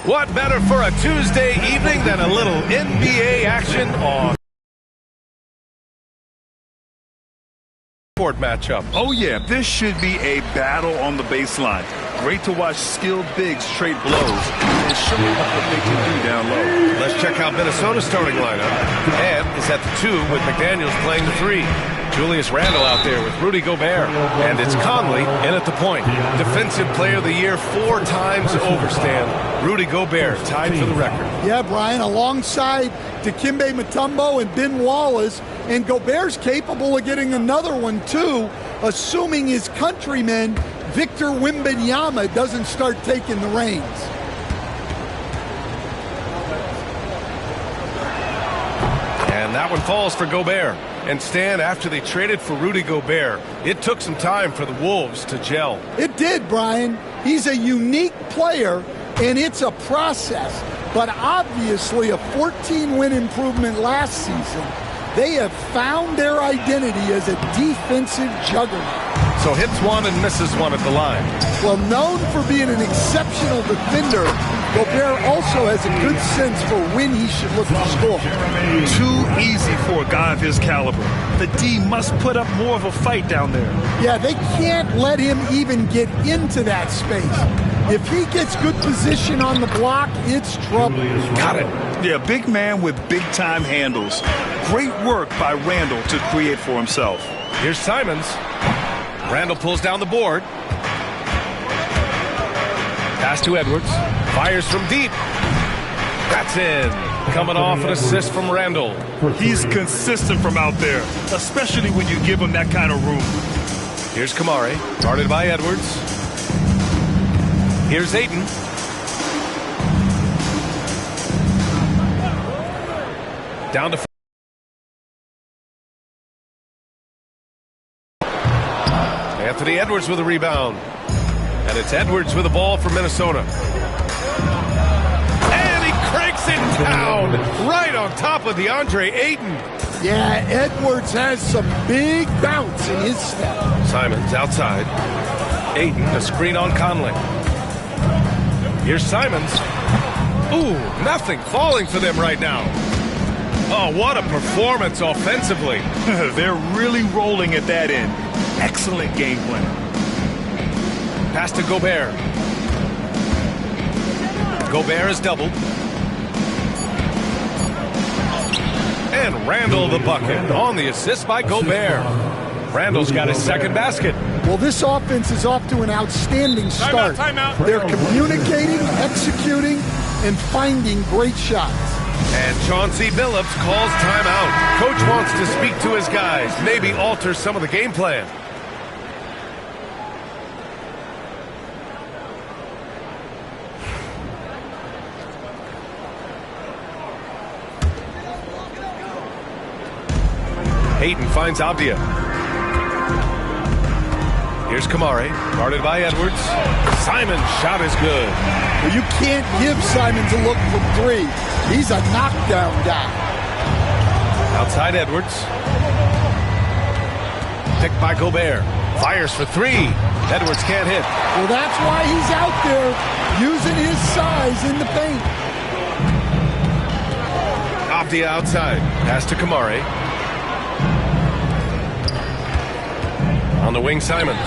What better for a Tuesday evening than a little NBA action on court matchup? Oh yeah, this should be a battle on the baseline. Great to watch skilled bigs trade blows and showing up what they can do down low. Let's check out Minnesota's starting lineup. And is at the 2 with McDaniels playing the 3. Julius Randle out there with Rudy Gobert. And it's Conley in at the point. Defensive Player of the Year 4 times over, Stan. Rudy Gobert tied for the record. Yeah, Brian, alongside Dikembe Mutombo and Ben Wallace. And Gobert's capable of getting another one, too, assuming his countryman, Victor Wembanyama, doesn't start taking the reins. And that one falls for Gobert. And Stan, after they traded for Rudy Gobert, it took some time for the Wolves to gel. It did, Brian. He's a unique player, and it's a process. But obviously a 14-win improvement last season. They have found their identity as a defensive juggernaut. So hits one and misses one at the line. Well, known for being an exceptional defender, Gobert also has a good sense for when he should look to score. Too easy for a guy of his caliber. The D must put up more of a fight down there. Yeah, they can't let him even get into that space. If he gets good position on the block, it's trouble. Got it. Yeah, big man with big-time handles. Great work by Randle to create for himself. Here's Simons. Randle pulls down the board. Pass to Edwards. Fires from deep. That's in. Coming off an assist from Randle. He's consistent from out there, especially when you give him that kind of room. Here's Kamari, guarded by Edwards. Here's Ayton. Down to Anthony Edwards with a rebound. And it's Edwards with the ball for Minnesota. And he cranks it down right on top of DeAndre Ayton. Yeah, Edwards has some big bounce in his step. Simons outside. Ayton, a screen on Conley. Here's Simons. Ooh, nothing falling for them right now. Oh, what a performance offensively. They're really rolling at that end. Excellent game plan. Pass to Gobert. Gobert is doubled. And Randle the bucket on the assist by Gobert. Randle's got his second basket. Well, this offense is off to an outstanding start. Timeout. They're communicating, executing, and finding great shots. And Chauncey Billups calls timeout. Coach wants to speak to his guys, maybe alter some of the game plan. Ayton finds Avdia. Here's Kamari, guarded by Edwards. Simon's shot is good. Well, you can't give Simons a look from 3. He's a knockdown guy. Outside Edwards. Picked by Gobert. Fires for 3. Edwards can't hit. Well, that's why he's out there using his size in the paint. Avdia outside. Pass to Kamari. On the wing, Simons.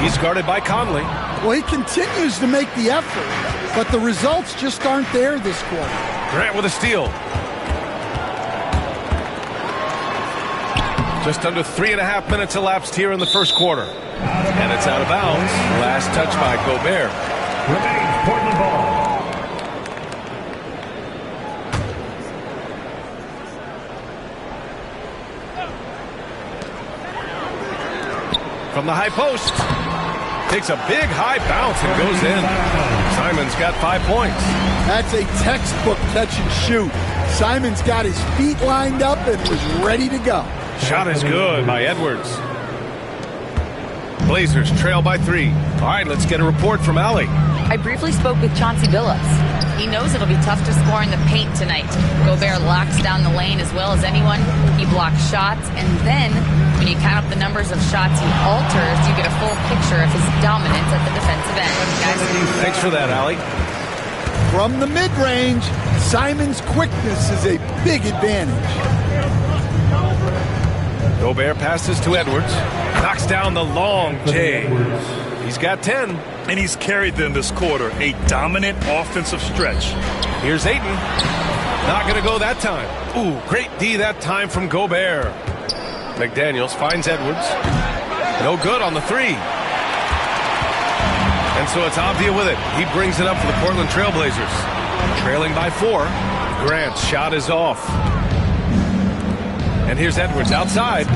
He's guarded by Conley. Well, he continues to make the effort, but the results just aren't there this quarter. Grant with a steal. Just under 3.5 minutes elapsed here in the first quarter. And it's out of bounds. Last touch by Gobert. Remains Portland ball. From the high post. Takes a big high bounce and goes in. Simons got 5 points. That's a textbook catch and shoot. Simons got his feet lined up and was ready to go. Shot is good by Edwards. Blazers trail by 3. All right, let's get a report from Allie. I briefly spoke with Chauncey Billups. He knows it'll be tough to score in the paint tonight. Gobert locks down the lane as well as anyone. He blocks shots, and then when you count up the numbers of shots he alters, you get a full picture of his dominance at the defensive end. Guys, thanks for that, Allie. From the mid-range, Simon's quickness is a big advantage. Gobert passes to Edwards. Knocks down the long J. He's got 10. And he's carried them this quarter. A dominant offensive stretch. Here's Ayton. Not going to go that time. Ooh, great D that time from Gobert. McDaniels finds Edwards. No good on the three. And so it's Avdia with it. He brings it up for the Portland Trailblazers. Trailing by 4. Grant's shot is off. And here's Edwards outside.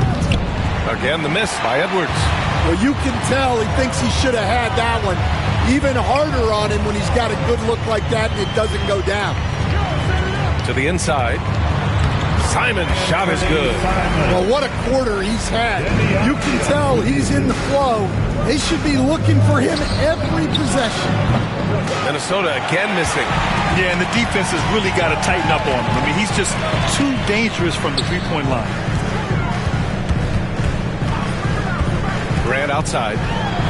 Again, the miss by Edwards. Well, you can tell he thinks he should have had that one. Even harder on him when he's got a good look like that and it doesn't go down. To the inside. Simon's shot is good. Well, what a quarter he's had. You can tell he's in the flow. They should be looking for him every possession. Minnesota again missing. Yeah, and the defense has really got to tighten up on him. I mean, he's just too dangerous from the three-point line. Grant outside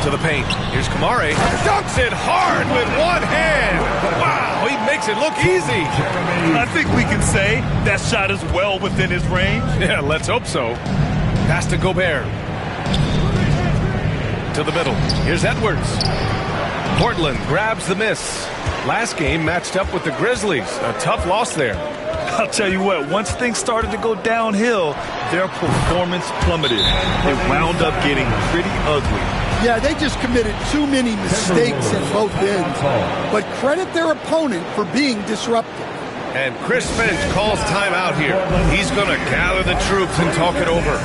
to the paint. Here's Kamare. Dunks it hard with one hand. Wow, he makes it look easy. I think we can say that shot is well within his range. Yeah, let's hope so. Pass to Gobert. To the middle. Here's Edwards. Portland grabs the miss. Last game matched up with the Grizzlies. A tough loss there. I'll tell you what, once things started to go downhill, their performance plummeted. It wound up getting pretty ugly. Yeah, they just committed too many mistakes in both ends. But credit their opponent for being disruptive. And Chris Finch calls timeout here. He's going to gather the troops and talk it over.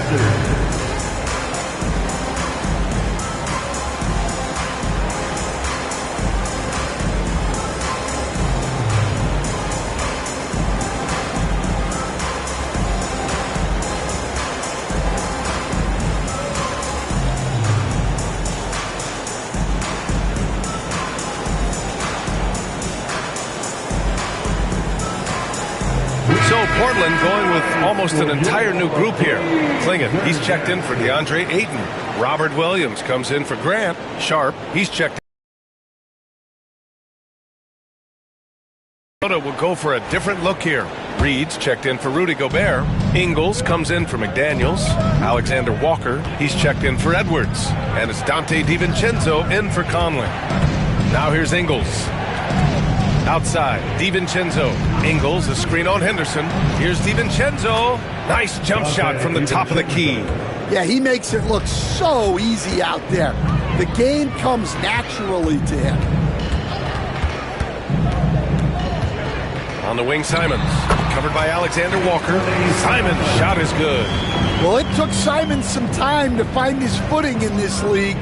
Portland going with almost an entire new group here. Klingon, he's checked in for DeAndre Ayton. Robert Williams comes in for Grant. Sharp, he's checked in. Will go for a different look here. Reed's checked in for Rudy Gobert. Ingles comes in for McDaniels. Alexander Walker, he's checked in for Edwards. And it's Dante DiVincenzo in for Conley. Now here's Ingles. Outside, DiVincenzo. Ingles, a screen on Henderson. Here's DiVincenzo. Nice jump shot from the top of the key. Yeah, he makes it look so easy out there. The game comes naturally to him. On the wing, Simons. Covered by Alexander Walker. Simon's shot is good. Well, it took Simon some time to find his footing in this league,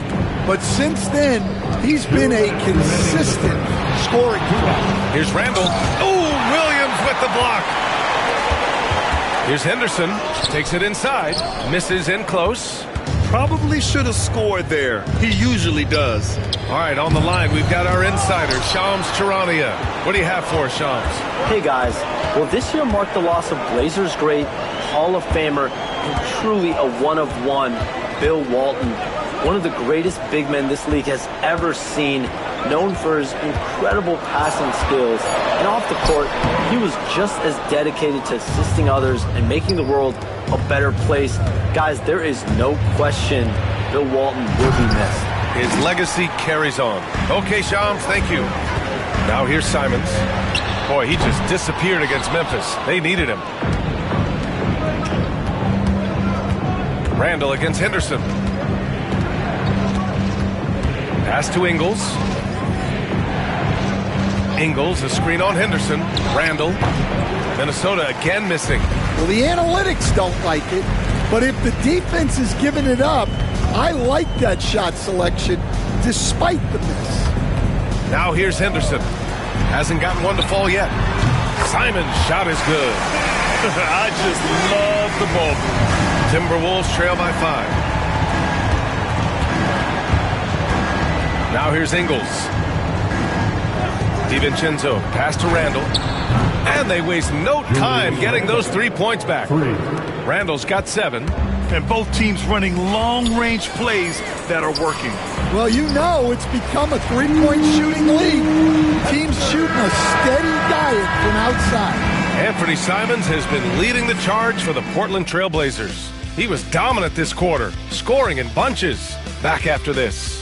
but since then, he's been a consistent scoring threat. Here's Randall. Oh, Williams with the block. Here's Henderson. Takes it inside. Misses in close. Probably should have scored there. He usually does. All right, on the line, we've got our insider, Shams Charania. What do you have for us, Shams? Hey, guys. Well, this year marked the loss of Blazers great, Hall of Famer, and truly a one-of-one, Bill Walton. One of the greatest big men this league has ever seen, known for his incredible passing skills. And off the court, he was just as dedicated to assisting others and making the world a better place. Guys, there is no question Bill Walton will be missed. His legacy carries on. Okay, Shams, thank you. Now here's Simons. Boy, he just disappeared against Memphis. They needed him. Randall against Henderson. Pass to Ingles. Ingles, a screen on Henderson. Randall. Minnesota again missing. Well, the analytics don't like it, but if the defense is giving it up, I like that shot selection despite the miss. Now here's Henderson. Hasn't gotten one to fall yet. Simon's shot is good. I just love the ball. Timberwolves trail by 5. Now here's Ingles. DiVincenzo, pass to Randall. And they waste no time getting those 3 points back. Randall's got 7. And both teams running long-range plays that are working. Well, you know it's become a three-point shooting league. Teams shooting a steady diet from outside. Anthony Simons has been leading the charge for the Portland Trailblazers. He was dominant this quarter, scoring in bunches. Back after this.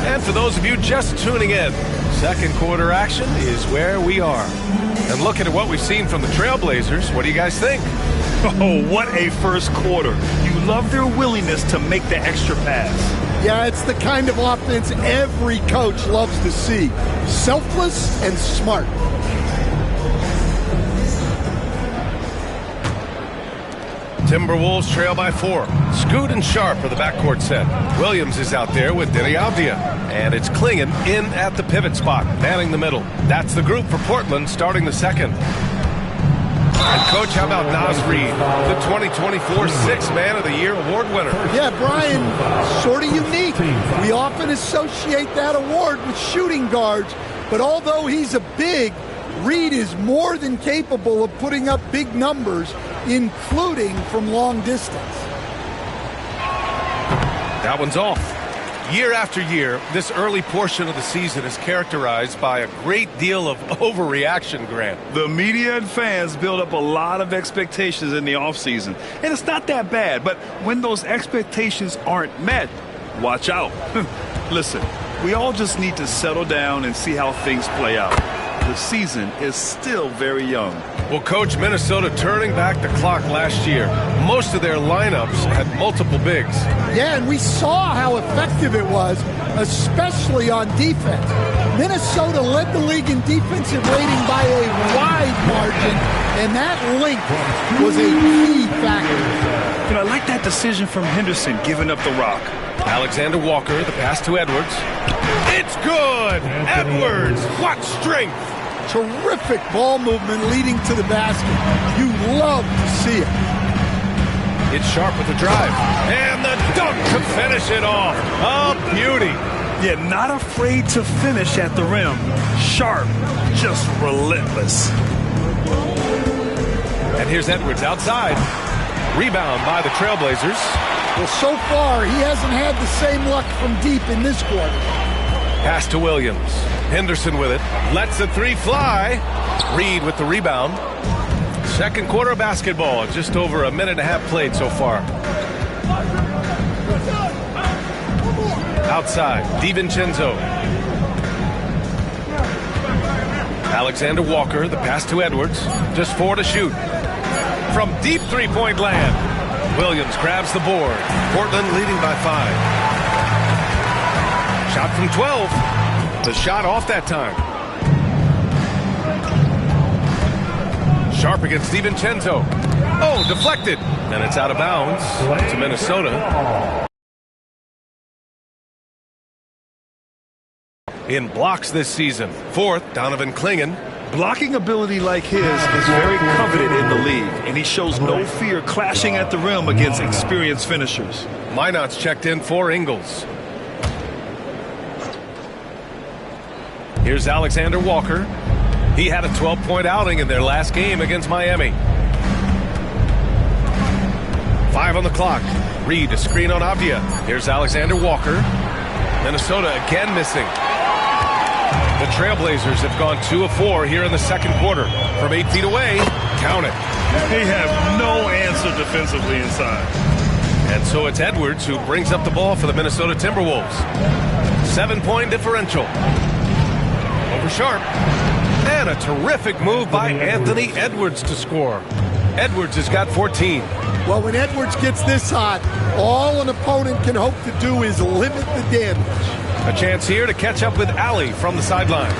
And for those of you just tuning in, second quarter action is where we are. And looking at what we've seen from the Trailblazers, what do you guys think? Oh, what a first quarter. You love their willingness to make the extra pass. Yeah, it's the kind of offense every coach loves to see. Selfless and smart. Timberwolves trail by 4. Scoot and Sharp are the backcourt set. Williams is out there with Denny Avdia. And it's Klingon in at the pivot spot, manning the middle. That's the group for Portland starting the second. And Coach, how about Naz Reid, the 2024 Sixth Man of the Year award winner? Yeah, Brian, sort of unique. We often associate that award with shooting guards, but although he's a big, Reid is more than capable of putting up big numbers, including from long distance. That one's off. Year after year, this early portion of the season is characterized by a great deal of overreaction, Grant. The media and fans build up a lot of expectations in the offseason. And it's not that bad, but when those expectations aren't met, watch out. Listen, we all just need to settle down and see how things play out. The season is still very young. Well, Coach, Minnesota turning back the clock last year. Most of their lineups had multiple bigs. Yeah, and we saw how effective it was, especially on defense. Minnesota led the league in defensive rating by a wide margin, and that length was a key factor. And I like that decision from Henderson giving up the rock. Alexander Walker, the pass to Edwards. It's good! Edwards, what strength! Terrific ball movement leading to the basket. You love to see it. It's Sharp with the drive. And the dunk to finish it off. A beauty. Yeah, not afraid to finish at the rim. Sharp, just relentless. And here's Edwards outside. Rebound by the Trailblazers. Well, so far, he hasn't had the same luck from deep in this quarter. Pass to Williams. Henderson with it. Lets the three fly. Reid with the rebound. Second quarter of basketball. Just over a minute and a half played so far. Outside. DiVincenzo. Alexander Walker. The pass to Edwards. Just 4 to shoot. From deep three-point land. Williams grabs the board. Portland leading by 5. Shot from 12. The shot off that time. Sharp against DiVincenzo. Oh, deflected. And it's out of bounds to Minnesota. In blocks this season. 4th, Donovan Klingon. Blocking ability like his is very coveted in the league, and he shows no fear clashing at the rim against experienced finishers. Minot's checked in for Ingles. Here's Alexander Walker. He had a 12-point outing in their last game against Miami. 5 on the clock. Reid, a screen on Avdia. Here's Alexander Walker. Minnesota again missing. The Trailblazers have gone 2 of 4 here in the second quarter. From 8 feet away, count it. They have no answer defensively inside. And so it's Edwards who brings up the ball for the Minnesota Timberwolves. 7-point differential. Over Sharp. And a terrific move by Anthony Edwards to score. Edwards has got 14. Well, when Edwards gets this hot, all an opponent can hope to do is limit the damage. A chance here to catch up with Allie from the sideline.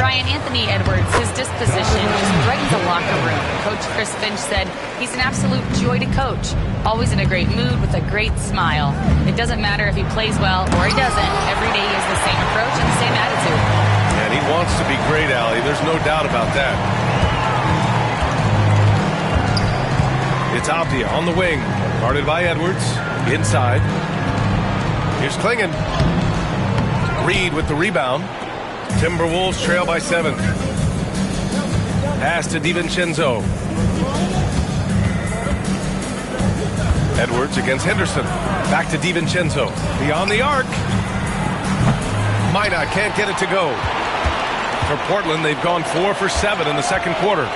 Ryan, Anthony Edwards, his disposition just brightens the locker room. Coach Chris Finch said he's an absolute joy to coach. Always in a great mood with a great smile. It doesn't matter if he plays well or he doesn't. Every day he has the same approach and the same attitude. And he wants to be great, Allie. There's no doubt about that. It's Abdia on the wing. Guarded by Edwards. Inside. Here's Klingon. Reed with the rebound. Timberwolves trail by 7. Pass to DiVincenzo. Edwards against Henderson. Back to DiVincenzo. Beyond the arc. Mina can't get it to go. For Portland, they've gone 4 for 7 in the second quarter.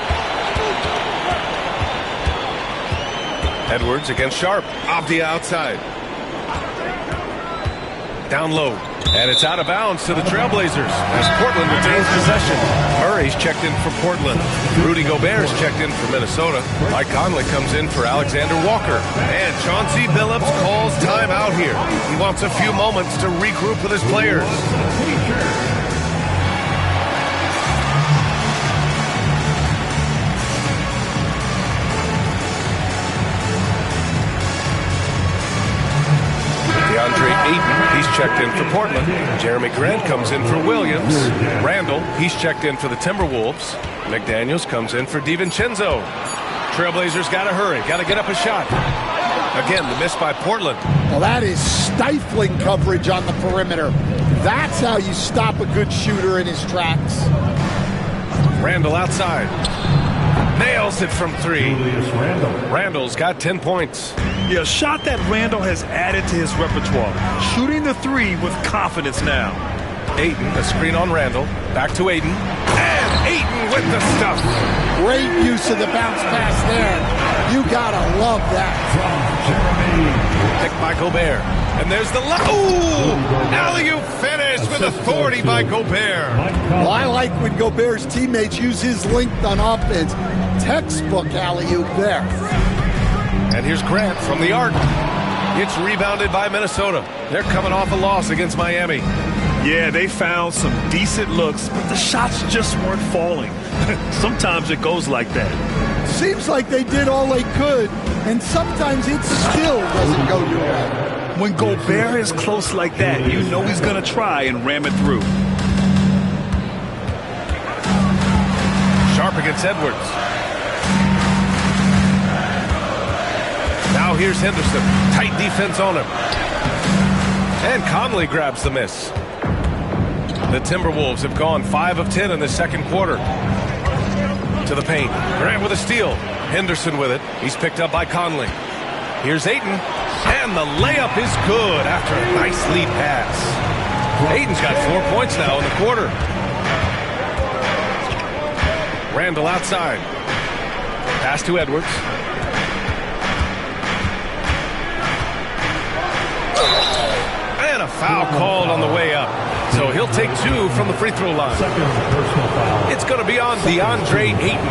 Edwards against Sharp. Abdia outside. Down low. And it's out of bounds to the Trailblazers as Portland retains possession. Murray's checked in for Portland. Rudy Gobert's checked in for Minnesota. Mike Conley comes in for Alexander Walker. And Chauncey Billups calls timeout here. He wants a few moments to regroup with his players. DeAndre Ayton, he's checked in for Portland. Jeremy Grant comes in for Williams. Randall, he's checked in for the Timberwolves. McDaniels comes in for DiVincenzo. Trailblazers got to hurry, got to get up a shot. Again, the miss by Portland. Well, that is stifling coverage on the perimeter. That's how you stop a good shooter in his tracks. Randall outside. Nails it from 3. Randall's got 10 points. Yeah, a shot that Randall has added to his repertoire. Shooting the 3 with confidence now. Ayton, a screen on Randall. Back to Ayton. And Ayton with the stuff. Great use of the bounce pass there. You gotta love that. Picked by Gobert. And there's the alley-oop finish with authority by Gobert. Well, I like when Gobert's teammates use his length on offense. Textbook alley-oop there. And here's Grant from the arc. It's rebounded by Minnesota. They're coming off a loss against Miami. Yeah, they found some decent looks, but the shots just weren't falling. Sometimes it goes like that. Seems like they did all they could, and sometimes it still doesn't go your way. When Gobert is close like that, you know he's going to try and ram it through. Sharp against Edwards. Now here's Henderson. Tight defense on him. And Conley grabs the miss. The Timberwolves have gone 5 of 10 in the second quarter. To the paint. Grant with a steal. Henderson with it. He's picked up by Conley. Here's Ayton. And the layup is good after a nice lead pass. Ayton's got 4 points now in the quarter. Randall outside. Pass to Edwards. And a foul called on the way up. So he'll take 2 from the free throw line. It's going to be on DeAndre Ayton.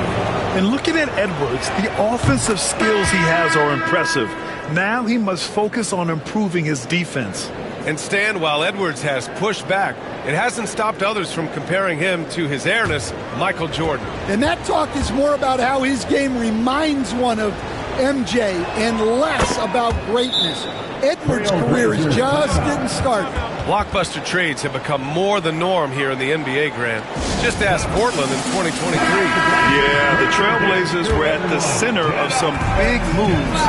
And looking at Edwards, the offensive skills he has are impressive. Now he must focus on improving his defense. And Stan, while Edwards has pushed back, it hasn't stopped others from comparing him to his airness, Michael Jordan. And that talk is more about how his game reminds one of MJ and less about greatness. Edwards' career is just getting started. Blockbuster trades have become more the norm here in the NBA, Grant. Just ask Portland in 2023. Yeah, the Trailblazers were at the center of some big moves.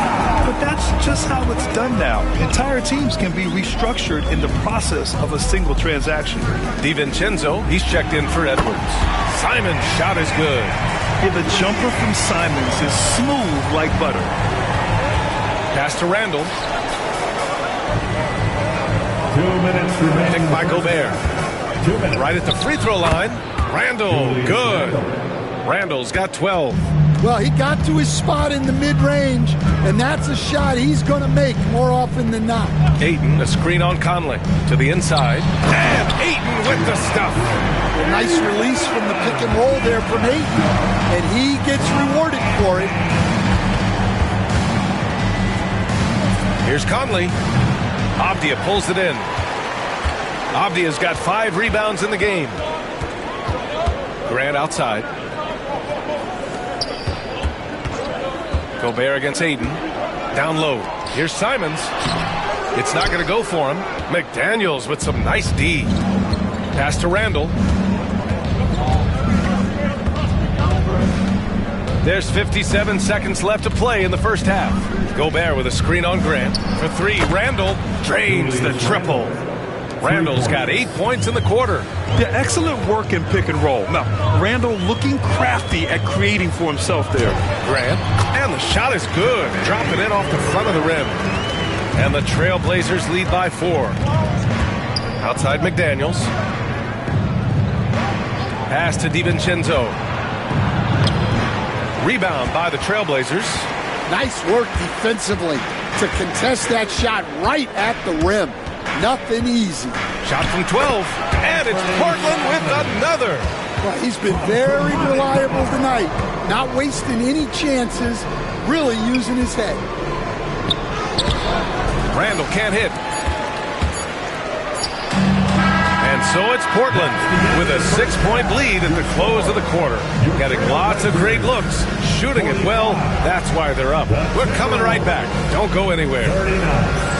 But that's just how it's done now. Entire teams can be restructured in the process of a single transaction. DiVincenzo, he's checked in for Edwards. Simon's shot is good. Yeah, the jumper from Simons is smooth like butter. Pass to Randall. 2 minutes remaining. Picked by Gobert. Right at the free throw line. Randall, good. Randall's got 12. Well, he got to his spot in the mid-range, and that's a shot he's going to make more often than not. Ayton, a screen on Conley. To the inside. And Ayton with the stuff. A nice release from the pick and roll there from Ayton, and he gets rewarded for it. Here's Conley. Abdia pulls it in. Avdia's got 5 rebounds in the game. Grant outside. Gobert against Aiden. Down low. Here's Simons. It's not going to go for him. McDaniels with some nice D. Pass to Randall. There's 57 seconds left to play in the first half. Gobert with a screen on Grant. For 3, Randall drains the triple. Randall's got 8 points in the quarter. Yeah, excellent work in pick and roll. Now, Randall looking crafty at creating for himself there. Grant, and the shot is good. Dropping it off the front of the rim. And the Trailblazers lead by 4. Outside McDaniels. Pass to DiVincenzo. Rebound by the Trailblazers. Nice work defensively to contest that shot right at the rim. Nothing easy. Shot from 12, and it's Portland with another. Well, he's been very reliable tonight, not wasting any chances, really using his head. Randall can't hit. And so it's Portland with a 6-point lead at the close of the quarter. Getting lots of great looks, shooting it well. That's why they're up. We're coming right back. Don't go anywhere. 39.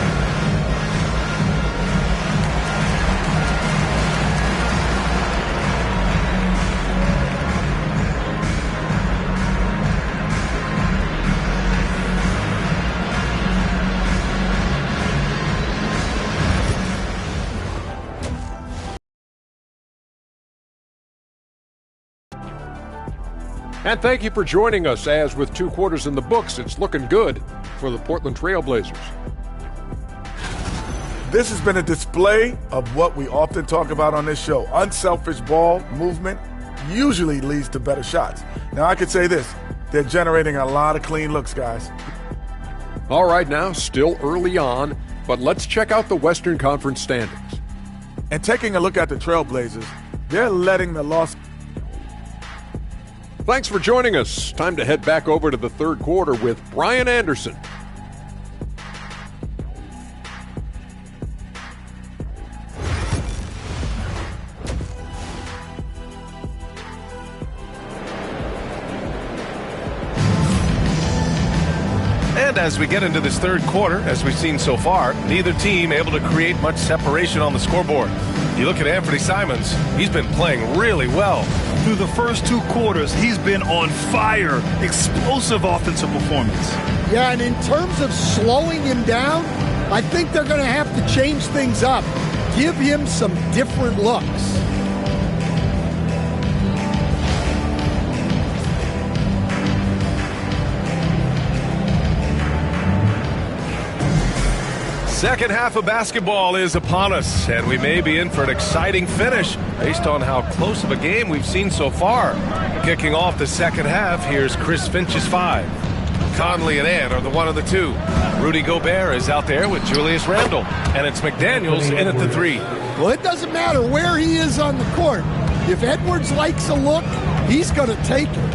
And thank you for joining us, as with 2 quarters in the books, it's looking good for the Portland Trailblazers. This has been a display of what we often talk about on this show. Unselfish ball movement usually leads to better shots. Now, I could say this. They're generating a lot of clean looks, guys. All right, now, still early on, but let's check out the Western Conference standings. And taking a look at the Trailblazers, they're letting the loss. Thanks for joining us. Time to head back over to the third quarter with Brian Anderson. And as we get into this third quarter, as we've seen so far, neither team able to create much separation on the scoreboard. You look at Anthony Simons, he's been playing really well. Through the first 2 quarters, he's been on fire. Explosive offensive performance. Yeah, and in terms of slowing him down, I think they're going to have to change things up. Give him some different looks. Second half of basketball is upon us, and we may be in for an exciting finish based on how close of a game we've seen so far. Kicking off the second half, here's Chris Finch's 5. Conley and Ant are the 1 of the 2. Rudy Gobert is out there with Julius Randle, and it's McDaniels in at the 3. Well, it doesn't matter where he is on the court. If Edwards likes a look, he's going to take it.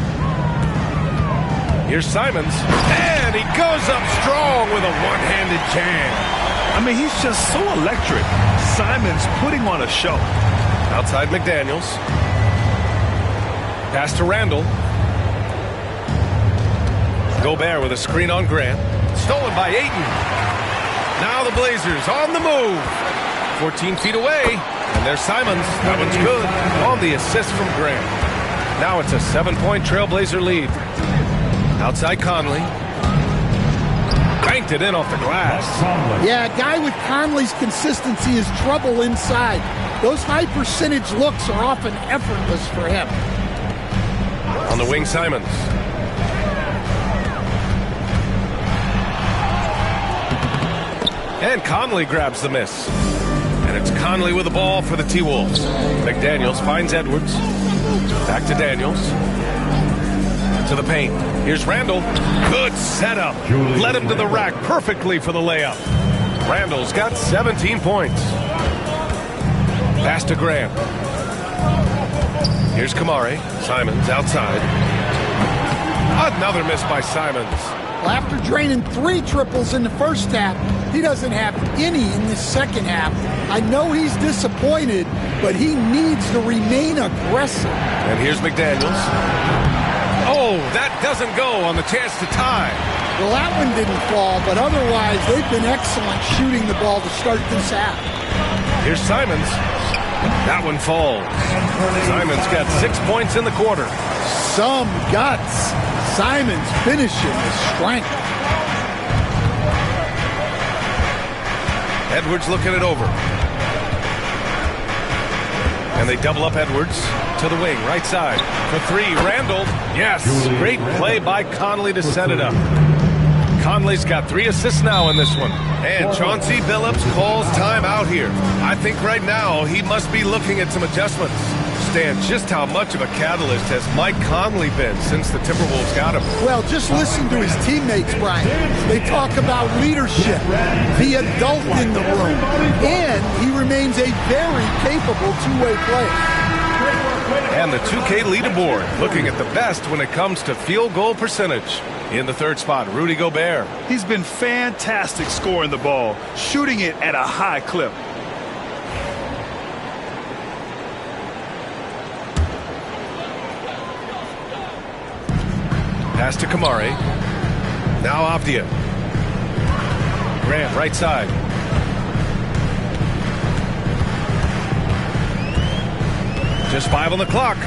Here's Simons, and he goes up strong with a one-handed jam. I mean, he's just so electric. Simons putting on a show. Outside McDaniels. Pass to Randall. Gobert with a screen on Grant. Stolen by Ayton. Now the Blazers on the move. 14 feet away. And there's Simons. That one's good. On the assist from Grant. Now it's a 7-point Trailblazer lead. Outside Conley. Banked it in off the glass. Yeah, a guy with Conley's consistency is trouble inside. Those high percentage looks are often effortless for him. On the wing, Simons. And Conley grabs the miss. And it's Conley with the ball for the T-Wolves. McDaniels finds Edwards. Back to Daniels. To the paint. Here's Randall. Good setup. Led him to the rack perfectly for the layup. Randall's got 17 points. Pass to Grant. Here's Kamari. Simons outside. Another miss by Simons. Well, after draining 3 triples in the first half, he doesn't have any in the second half. I know he's disappointed, but he needs to remain aggressive. And here's McDaniels. Oh, that doesn't go on the chance to tie. Well, that one didn't fall, but otherwise they've been excellent shooting the ball to start this half. Here's Simons. That one falls. Simons got 6 points in the quarter. Some guts. Simons finishing with strength. Edwards looking it over. And they double up Edwards to the wing, right side. For 3, Randall. Yes, great play by Conley to set it up. Conley's got 3 assists now in this one. And Chauncey Billups calls timeout here. I think right now he must be looking at some adjustments. Stan, just how much of a catalyst has Mike Conley been since the Timberwolves got him? Well, just listen to his teammates, Brian. They talk about leadership, the adult in the room, and he remains a very capable two-way player. And the 2K leaderboard looking at the best when it comes to field goal percentage. In the 3rd spot, Rudy Gobert. He's been fantastic scoring the ball, shooting it at a high clip. Pass to Kamari. Now Avdia. Grant, right side. Just 5 on the clock.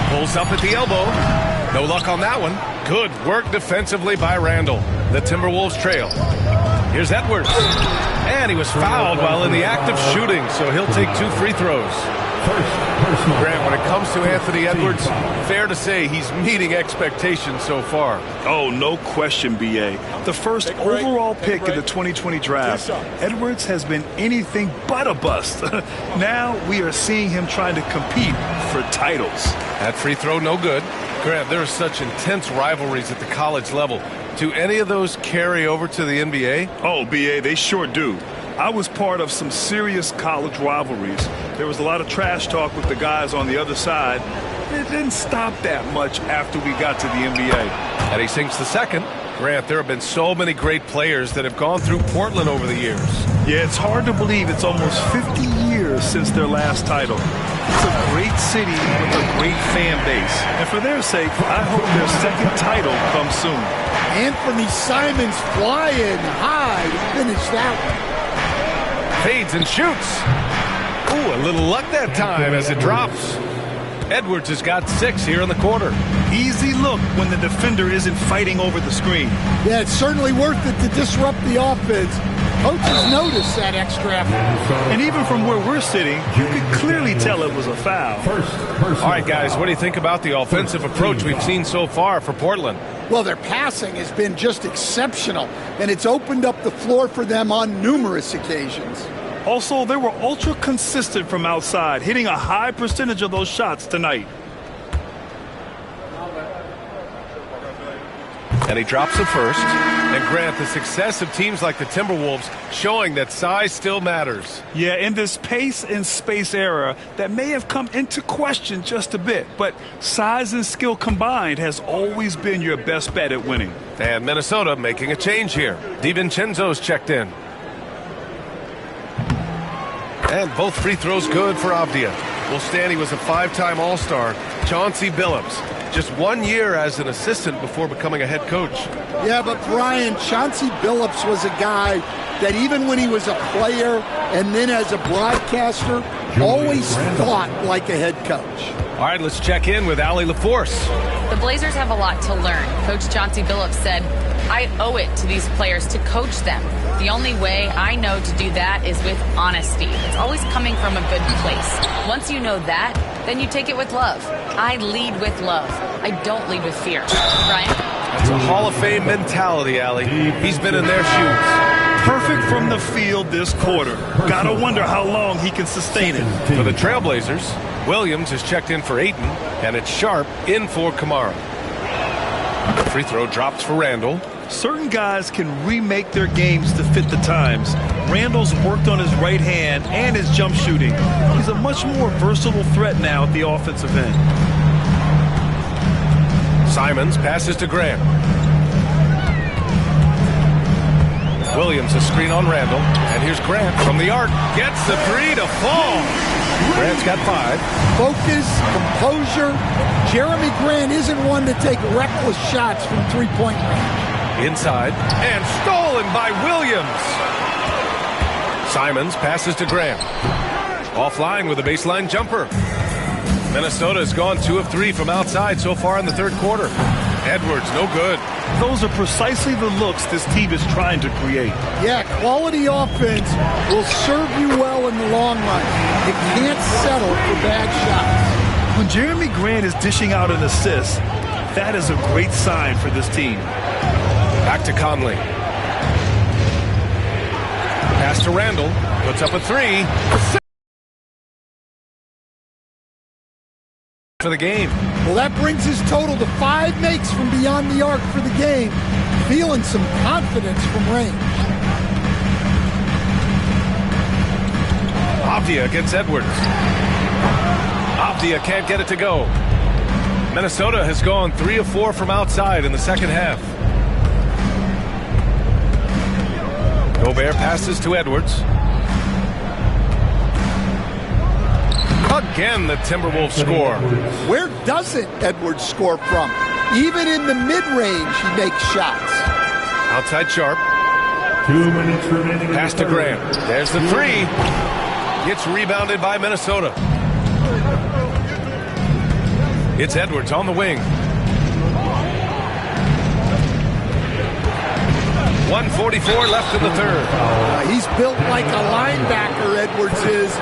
Pulls up at the elbow. No luck on that one. Good work defensively by Randall. The Timberwolves trail. Here's Edwards. And he was fouled while in the act of shooting, so he'll take 2 free throws. Grant, when it comes to Anthony Edwards, fair to say he's meeting expectations so far. Oh, no question, B.A. The first overall pick in the 2020 draft, Edwards has been anything but a bust. Now we are seeing him trying to compete for titles. That free throw, no good. Grant, there are such intense rivalries at the college level. Do any of those carry over to the NBA? Oh, B.A., they sure do. I was part of some serious college rivalries. There was a lot of trash talk with the guys on the other side. It didn't stop that much after we got to the NBA. And he sinks the second. Grant, there have been so many great players that have gone through Portland over the years. Yeah, it's hard to believe it's almost 50 years since their last title. It's a great city with a great fan base. And for their sake, I hope their second title comes soon. Anthony Simons flying high to finish that one. Fades and shoots. Ooh, a little luck that time as it drops. Edwards has got 6 here in the quarter. Easy look when the defender isn't fighting over the screen. Yeah, it's certainly worth it to disrupt the offense. Coaches noticed that extra effort. And even from where we're sitting, you could clearly tell it was a foul. All right, guys, what do you think about the offensive approach we've seen so far for Portland? Well, their passing has been just exceptional, and it's opened up the floor for them on numerous occasions. Also, they were ultra consistent from outside, hitting a high percentage of those shots tonight. And he drops the first. And Grant, the success of teams like the Timberwolves showing that size still matters. Yeah, in this pace and space era, that may have come into question just a bit. But size and skill combined has always been your best bet at winning. And Minnesota making a change here. DiVincenzo's checked in. And both free throws good for Avdia. Well, Stanley was a 5-time All-Star. Chauncey Billups, just 1 year as an assistant before becoming a head coach. Yeah, but Brian, Chauncey Billups was a guy that even when he was a player and then as a broadcaster, always thought like a head coach. All right, let's check in with Allie LaForce. The Blazers have a lot to learn. Coach Chauncey Billups said, I owe it to these players to coach them. The only way I know to do that is with honesty. It's always coming from a good place. Once you know that, then you take it with love. I lead with love. I don't lead with fear. Brian? That's a Hall of Fame mentality, Allie. He's been in their shoes. Perfect from the field this quarter. Gotta wonder how long he can sustain it. For the Trailblazers, Williams has checked in for Ayton, and it's Sharp in for Kamara. The free throw drops for Randall. Certain guys can remake their games to fit the times. Randall's worked on his right hand and his jump shooting. He's a much more versatile threat now at the offensive end. Simons passes to Grant. Williams a screen on Randall. And here's Grant from the arc. Gets the three to fall. Grant's got 5. Focus, composure. Jeremy Grant isn't one to take reckless shots from three-point range. Inside. And stolen by Williams. Simons passes to Grant. Offline with a baseline jumper. Minnesota has gone 2 of 3 from outside so far in the third quarter. Edwards, no good. Those are precisely the looks this team is trying to create. Yeah, quality offense will serve you well in the long run. You can't settle for bad shots. When Jeremy Grant is dishing out an assist, that is a great sign for this team. Back to Conley. Pass to Randall. Puts up a 3. For the game. Well, that brings his total to 5 makes from beyond the arc for the game. Feeling some confidence from range. Avdia against Edwards. Avdia can't get it to go. Minnesota has gone 3 of 4 from outside in the second half. Gobert passes to Edwards. Again, the Timberwolves score. Where doesn't Edwards score from? Even in the mid-range, he makes shots. Outside Sharp. 2 minutes remaining. Pass to Grant. There's the 3. Gets rebounded by Minnesota. It's Edwards on the wing. 1:44 left in the third. He's built like a linebacker, Edwards is.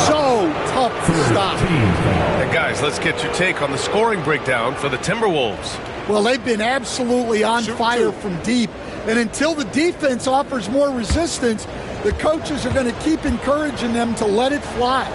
So tough to stop. And guys, let's get your take on the scoring breakdown for the Timberwolves. Well, they've been absolutely on fire from deep. And until the defense offers more resistance, the coaches are going to keep encouraging them to let it fly.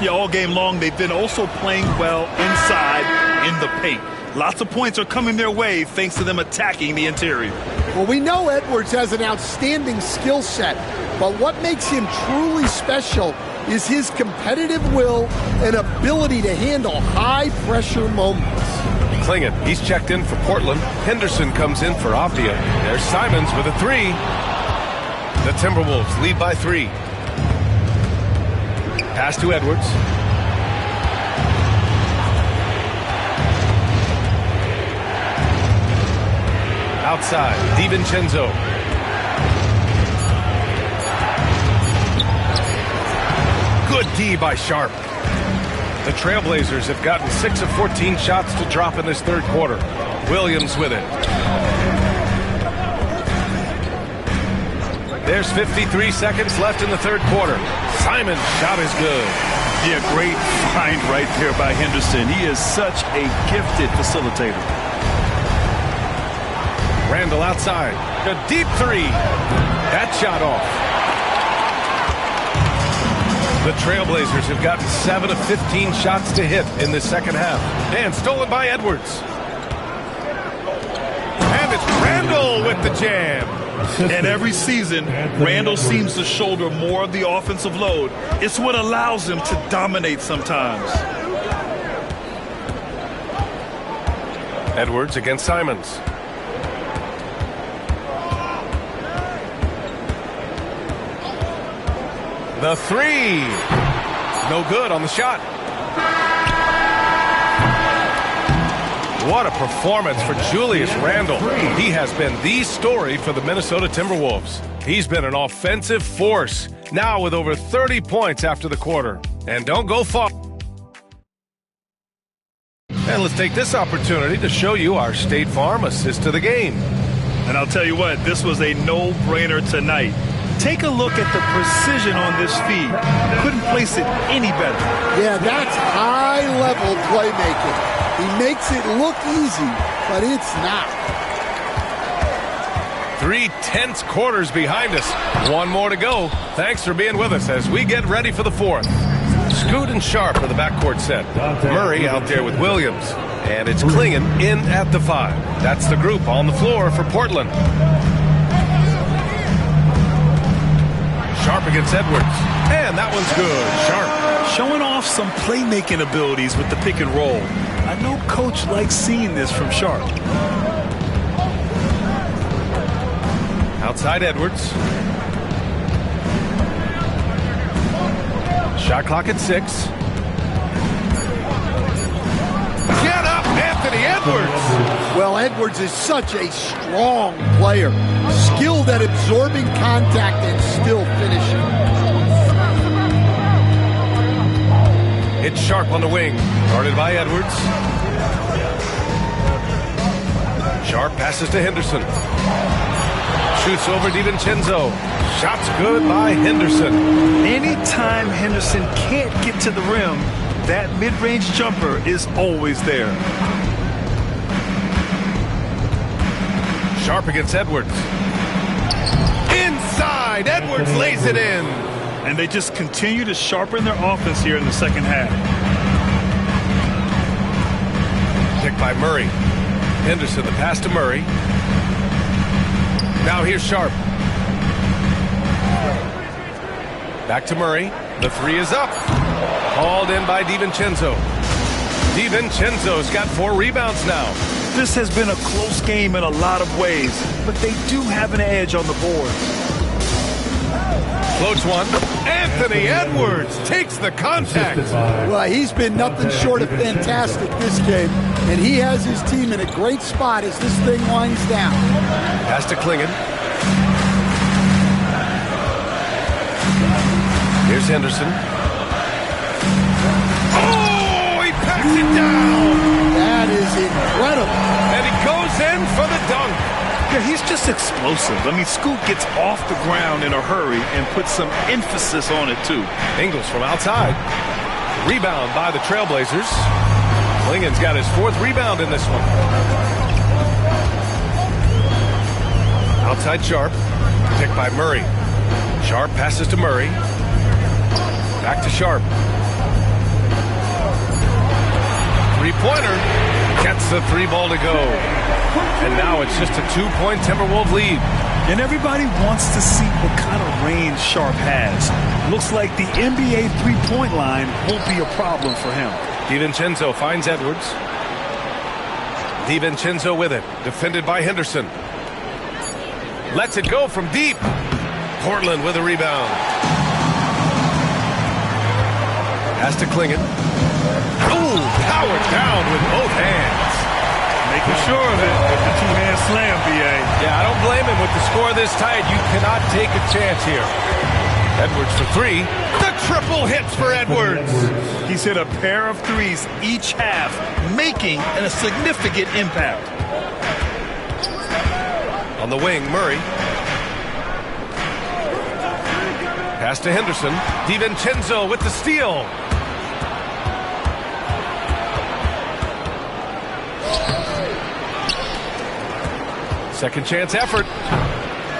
Yeah, all game long, they've been also playing well inside in the paint. Lots of points are coming their way thanks to them attacking the interior. Well, we know Edwards has an outstanding skill set, but what makes him truly special is his competitive will and ability to handle high-pressure moments. Klingon, he's checked in for Portland. Henderson comes in for Avdia. There's Simons with a 3. The Timberwolves lead by 3. Pass to Edwards. Outside, DiVincenzo. Good D by Sharp. The Trailblazers have gotten 6 of 14 shots to drop in this third quarter. Williams with it. There's 53 seconds left in the third quarter. Simon's shot is good. Yeah, great find right there by Henderson. He is such a gifted facilitator. Randall outside. A deep 3. That shot off. The Trailblazers have gotten 7 of 15 shots to hit in the second half. And stolen by Edwards. And it's Randall with the jam. And every season, Randall seems to shoulder more of the offensive load. It's what allows him to dominate sometimes. Edwards against Simons. The 3. No good on the shot. What a performance for Julius Randle. He has been the story for the Minnesota Timberwolves. He's been an offensive force, now with over 30 points after the quarter. And don't go far. And let's take this opportunity to show you our State Farm assist to the game. And I'll tell you what, this was a no-brainer tonight. Take a look at the precision on this feed. Couldn't place it any better. Yeah, that's high-level playmaking. He makes it look easy, but it's not. 3 tense quarters behind us. 1 more to go. Thanks for being with us as we get ready for the fourth. Scoot and Sharp are the backcourt set. Murray out there with Williams. And it's Klingon in at the 5. That's the group on the floor for Portland. Sharp against Edwards. And that one's good. Sharp. Showing off some playmaking abilities with the pick and roll. I know Coach likes seeing this from Sharp. Outside Edwards. Shot clock at 6. Get up, Anthony Edwards. Well, Edwards is such a strong player. Skilled at absorbing contact and still finishing. It's Sharp on the wing. Guarded by Edwards. Sharp passes to Henderson. Shoots over DiVincenzo. Shot's good by Henderson. Anytime Henderson can't get to the rim, that mid-range jumper is always there. Sharp against Edwards. Inside, Edwards lays it in. And they just continue to sharpen their offense here in the second half. Picked by Murray. Henderson, the pass to Murray. Now here's Sharp. Back to Murray. The 3 is up. Hauled in by DiVincenzo. DiVincenzo's got 4 rebounds now. This has been a close game in a lot of ways, but they do have an edge on the board. Floats one. Anthony Edwards takes the contact. Well, he's been nothing short of fantastic this game, and he has his team in a great spot as this thing winds down. Pass to Klingon. Here's Henderson. Oh, he packs it down. That is incredible. And he goes in for the dunk. Yeah, he's just explosive. I mean, Scoot gets off the ground in a hurry and puts some emphasis on it, too. Ingles from outside. Rebound by the Trailblazers. Klingon's got his 4th rebound in this one. Outside Sharp. Picked by Murray. Sharp passes to Murray. Back to Sharp. Three-pointer. Gets the 3 ball to go. And now it's just a 2-point Timberwolves lead. And everybody wants to see what kind of range Sharp has. Looks like the NBA three-point line won't be a problem for him. DiVincenzo finds Edwards. DiVincenzo with it. Defended by Henderson. Lets it go from deep. Portland with a rebound. Pass to Klingon. Ooh, powered down with both hands. Making sure of it with the 2-hand slam, B.A. Yeah, I don't blame him. With the score this tight, you cannot take a chance here. Edwards for 3. The triple hits for Edwards. He's hit a pair of 3s each half, making a significant impact. On the wing, Murray. Pass to Henderson. DiVincenzo with the steal. Second chance effort.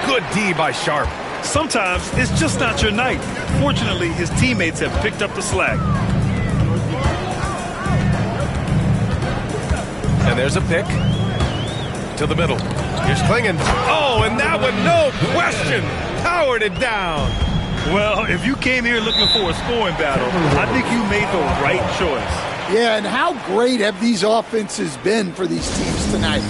Good D by Sharp. Sometimes it's just not your night. Fortunately, his teammates have picked up the slack. And there's a pick. To the middle. Here's Klingon. Oh, and that one, no question, powered it down. Well, if you came here looking for a scoring battle, I think you made the right choice. Yeah, and how great have these offenses been for these teams tonight?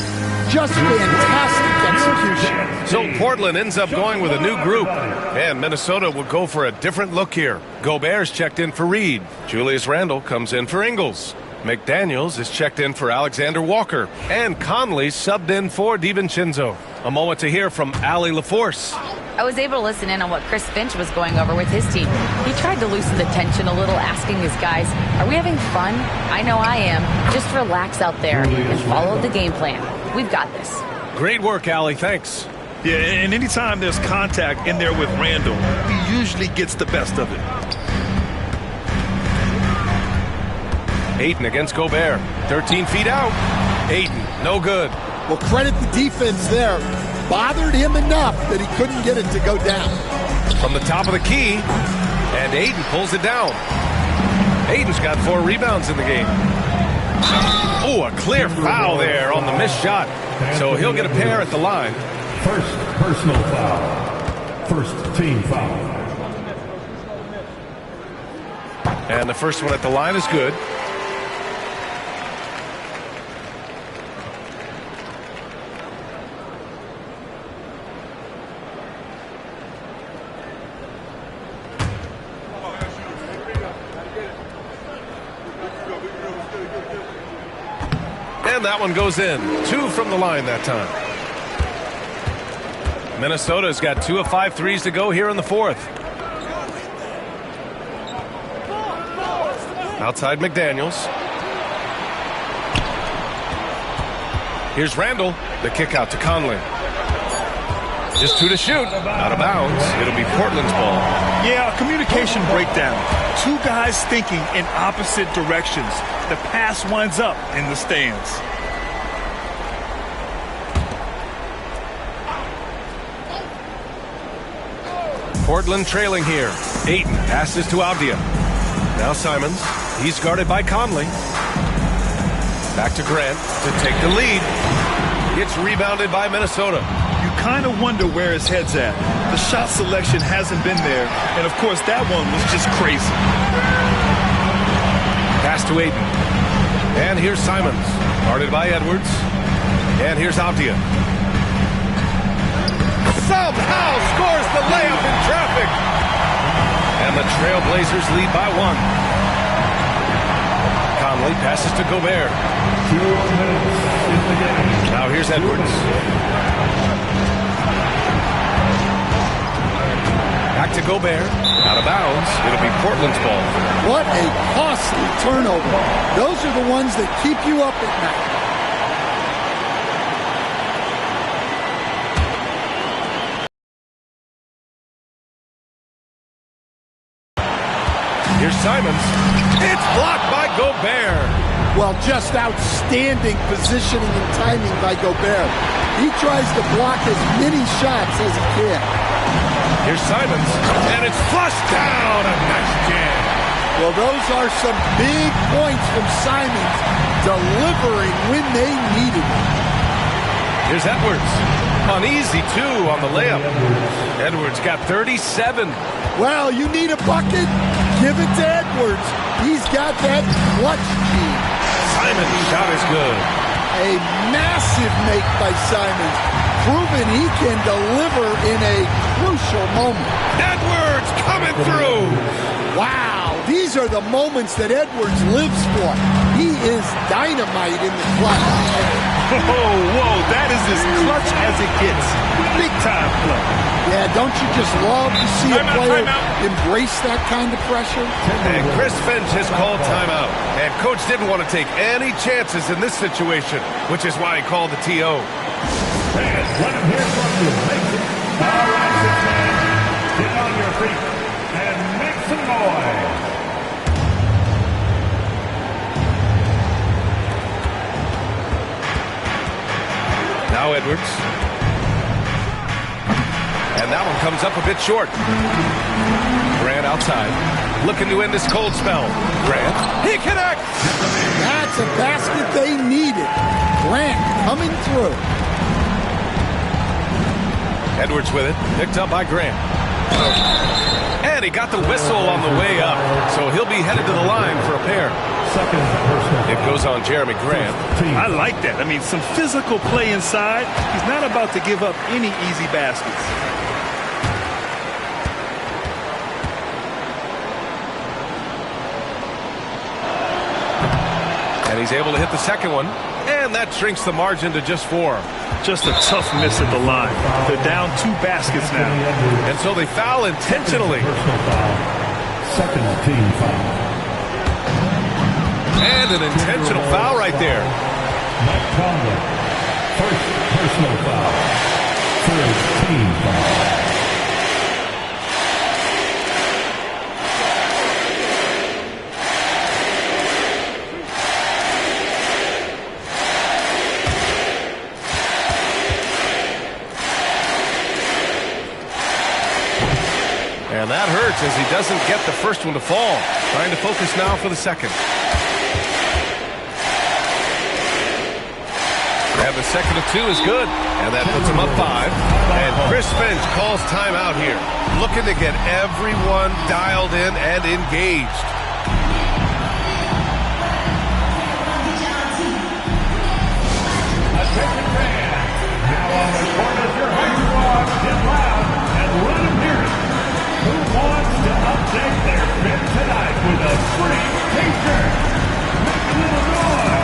Just fantastic execution. So Portland ends up going with a new group, and Minnesota will go for a different look here. Gobert's checked in for Reed. Julius Randle comes in for Ingles. McDaniels is checked in for Alexander Walker, and Conley subbed in for DiVincenzo. A moment to hear from Allie LaForce. I was able to listen in on what Chris Finch was going over with his team. He tried to loosen the tension a little, asking his guys, are we having fun? I know I am. Just relax out there and follow the game plan. We've got this. Great work, Allie. Thanks. Yeah, and anytime there's contact in there with Randle, he usually gets the best of it. Ayton against Gobert. 13 feet out. Ayton, no good. Well, credit the defense there. Bothered him enough that he couldn't get it to go down. From the top of the key, and Ayton pulls it down. Ayton's got 4 rebounds in the game. Oh, a clear foul there on the missed shot. So he'll get a pair at the line. First personal foul. First team foul. And the first one at the line is good. And that one goes in. 2 from the line that time. Minnesota's got 2 of 5 threes to go here in the fourth. Outside McDaniels. Here's Randall. The kick out to Conley. Just 2 to shoot. Out of bounds. It'll be Portland's ball. Yeah, communication breakdown. 2 guys thinking in opposite directions. The pass winds up in the stands. Portland trailing here. Ayton passes to Avdia. Now Simons. He's guarded by Conley. Back to Grant to take the lead. It's rebounded by Minnesota. You kind of wonder where his head's at. The shot selection hasn't been there. And, of course, that one was just crazy. Pass to Ayton. And here's Simons. Guarded by Edwards. And here's Avdia. Somehow scores the layup in traffic. And the Trailblazers lead by 1. Conley passes to Gobert. 2 minutes in the game. Now here's Edwards. Back to Gobert. Out of bounds. It'll be Portland's ball. What a costly turnover. Those are the ones that keep you up at night. Here's Simons. It's blocked by Gobert. Well, just outstanding positioning and timing by Gobert. He tries to block as many shots as he can. Here's Simons, and it's flushed down. A nice jam. Well, those are some big points from Simons, delivering when they needed it. Here's Edwards. Uneasy, too, on the layup. Edwards got 37. Well, you need a bucket? Give it to Edwards. He's got that clutch gene. Simons' shot is good. A massive make by Simons, proving he can deliver in a crucial moment. Edwards coming through. Wow, these are the moments that Edwards lives for. He is dynamite in the clutch. Whoa, that is as clutch as it gets. Big time play. Yeah, don't you just love to see a player embrace that kind of pressure? And Chris Finch has called timeout. And coach didn't want to take any chances in this situation, which is why he called the TO. Fans, let him hear from you. All right, fans, get on your feet and make some noise. Now Edwards. And that one comes up a bit short. Grant outside. Looking to end this cold spell. Grant. He connects! That's a basket they needed. Grant coming through. Edwards with it. Picked up by Grant. And he got the whistle on the way up. So he'll be headed to the line for a pair. Second personal. It goes on Jeremy Grant. I like that. I mean, some physical play inside. He's not about to give up any easy baskets. And he's able to hit the second one. And that shrinks the margin to just 4. Just a tough miss at the line. They're down 2 baskets now. And so they foul intentionally. Personal foul. Second team foul. And an intentional foul right there. Mike Conley. First personal foul. Third team foul. And that hurts as he doesn't get the first one to fall. Trying to focus now for the second. And the second of 2 is good. And that puts him up 5. And Chris Finch calls timeout here. Looking to get everyone dialed in and engaged. on the court as your high squad. Get loud and let them hear it. Who wants to update their fit tonight with a free t-shirt? Make a little noise.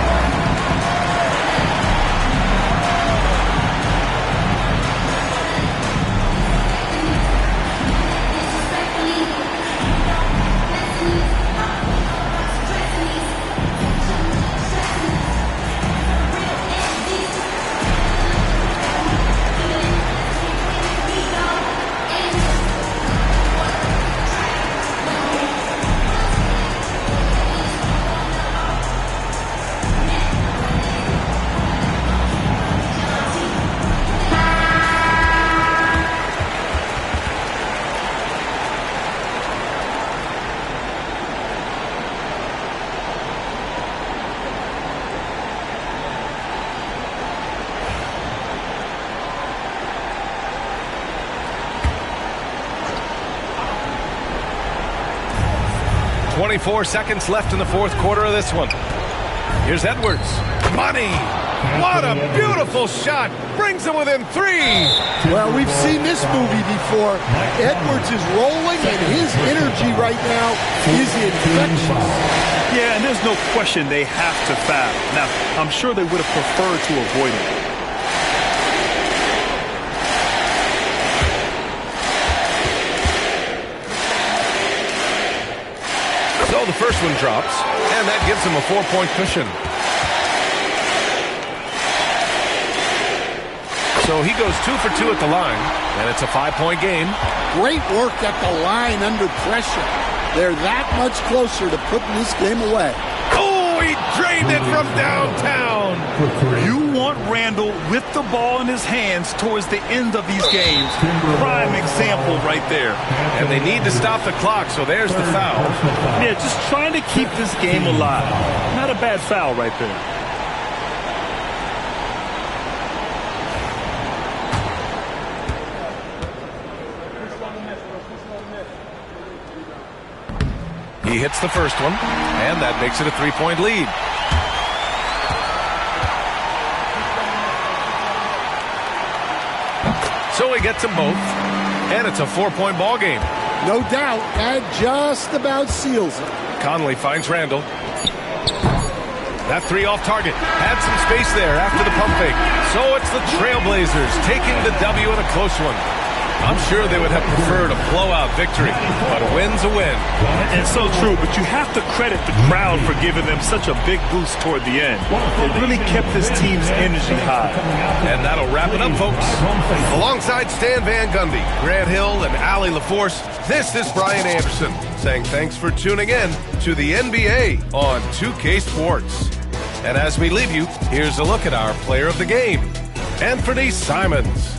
.4 seconds left in the fourth quarter of this one. Here's Edwards. Money! What a beautiful shot! Brings him within 3! Well, we've seen this movie before. Edwards is rolling, and his energy right now is infectious. Yeah, and there's no question they have to foul. Now, I'm sure they would have preferred to avoid it. So the first one drops, and that gives him a 4-point cushion. So he goes 2 for 2 at the line, and it's a 5-point game. Great work at the line under pressure. They're that much closer to putting this game away. Oh, he drained it from downtown. You want Randall with the ball in his hands towards the end of these games. Prime example right there. And they need to stop the clock, so there's the foul. Yeah, just trying to keep this game alive. Not a bad foul right there. He hits the first one, and that makes it a 3-point lead. So he gets them both, and it's a 4-point ball game. No doubt, that just about seals it. Conley finds Randall. That 3 off target. Had some space there after the pump fake. So it's the Trailblazers taking the W in a close one. I'm sure they would have preferred a blowout victory, but a win's a win. And so true, but you have to credit the crowd for giving them such a big boost toward the end. It really kept this team's energy high. And that'll wrap it up, folks. Alongside Stan Van Gundy, Grant Hill, and Allie LaForce, this is Brian Anderson saying thanks for tuning in to the NBA on 2K Sports. And as we leave you, here's a look at our player of the game, Anthony Simons.